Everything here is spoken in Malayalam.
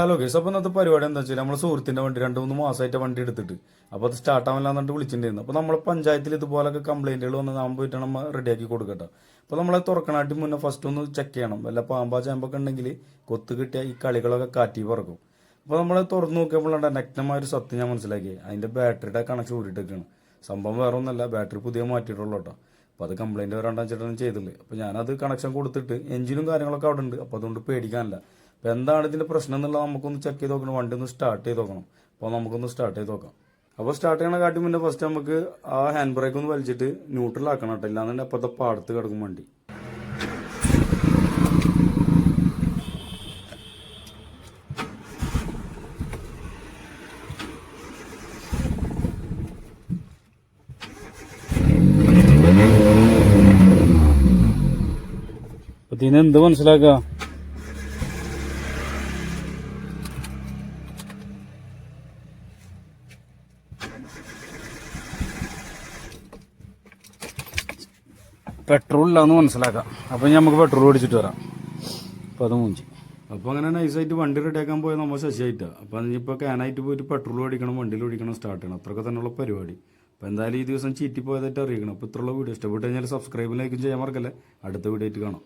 Hello case. അപ്പോൾ ഇന്നത്തെ പരിപാടി എന്താ വെച്ചാൽ നമ്മുടെ സുഹൃത്തിൻ്റെ വണ്ടി 2-3 മാസമായിട്ട് വണ്ടി എടുത്തിട്ട് അപ്പോൾ അത് സ്റ്റാർട്ട് ആവില്ല എന്നിട്ട് വിളിച്ചിട്ടുണ്ടായിരുന്നു. അപ്പോൾ നമ്മൾ പഞ്ചായത്തിൽ ഇതുപോലൊക്കെ കംപ്ലൈൻറ്റുകൾ വന്ന് നമ്മൾ പോയിട്ട് നമ്മൾ റെഡിയാക്കി കൊടുക്കട്ടെ. അപ്പോൾ നമ്മളെ തുറക്കണാട്ടി മുന്നേ ഫസ്റ്റ് ഒന്ന് ചെക്ക് ചെയ്യണം. വല്ല പാമ്പാ ചാമ്പൊക്കെ ഉണ്ടെങ്കിൽ കൊത്ത് കിട്ടിയ ഈ കളികളൊക്കെ കാറ്റി പറക്കും. അപ്പോൾ നമ്മൾ തുറന്ന് നോക്കിയപ്പോഴാണ് നഗ്നമായ ഒരു സത്യം ഞാൻ മനസ്സിലാക്കി. അതിൻ്റെ ബാറ്ററിയുടെ കണക്ഷൻ ഊരിട്ടൊക്കെയാണ്. സംഭവം വേറെ ഒന്നല്ല, ബാറ്ററി പുതിയ മാറ്റിയിട്ടുള്ളൂ കേട്ടോ. അപ്പോൾ അത് കംപ്ലൈൻറ്റ് വരാണ്ടാന്ന് വെച്ചിട്ടാണ് ചെയ്തിട്ടുള്ളത്. അപ്പോൾ ഞാനത് കണക്ഷൻ കൊടുത്തിട്ട് എഞ്ചിനും കാര്യങ്ങളൊക്കെ അവിടെ ഉണ്ട്. അപ്പോൾ അതുകൊണ്ട് പേടിക്കാനില്ല. അപ്പോൾ എന്താണ് ഇതിൻ്റെ പ്രശ്നം എന്നുള്ളത് നമുക്കൊന്ന് ചെക്ക് ചെയ്ത് നോക്കണം. വണ്ടി ഒന്ന് സ്റ്റാർട്ട് ചെയ്ത് നോക്കണം. അപ്പോൾ നമുക്കൊന്ന് സ്റ്റാർട്ട് ചെയ്ത് നോക്കാം. അപ്പോൾ സ്റ്റാർട്ട് ചെയ്യണ കാട്ടി മുന്നേ ഫസ്റ്റ് നമുക്ക് ആ ഹാൻഡ് ബ്രേക്ക് ഒന്ന് വലിച്ചിട്ട് ന്യൂട്രൽ ആക്കണം കേട്ടോ. ഇല്ലാന്നുണ്ടെങ്കിൽ അപ്പോഴത്തെ പാടത്ത് കിടക്കും വണ്ടി. അപ്പോൾ ഇതിനെന്ത് മനസ്സിലാക്കുക? പെട്രോൾ ഇല്ലാന്ന് മനസ്സിലാക്കാം. അപ്പം നമുക്ക് പെട്രോൾ ഓടിച്ചിട്ട് വരാം. അപ്പോൾ അത് മൂഞ്ചി. അപ്പോൾ അങ്ങനെ നൈസായിട്ട് വണ്ടി റെഡിയാക്കാൻ പോയാൽ നമ്മൾ ശശിയായിട്ടാണ്. അപ്പോൾ അതിനിപ്പോൾ ക്യാനായിട്ട് പോയിട്ട് പെട്രോൾ ഓടിക്കണം, വണ്ടിയിൽ ഓടിക്കണം, സ്റ്റാർട്ട് ചെയ്യണം. അത്രയൊക്കെ തന്നെയുള്ള പരിപാടി. അപ്പോൾ എന്തായാലും ഈ ദിവസം ചീറ്റി പോയതായിട്ട് അറിയിക്കണം. അപ്പോൾ ഇത്രയുള്ള വീഡിയോ ഇഷ്ടപ്പെട്ട് കഴിഞ്ഞാൽ സബ്സ്ക്രൈബ് ലൈക്കും ചെയ്യാൻ മറക്കല്ലേ. അടുത്ത വീഡിയോ ആയിട്ട് കാണാം.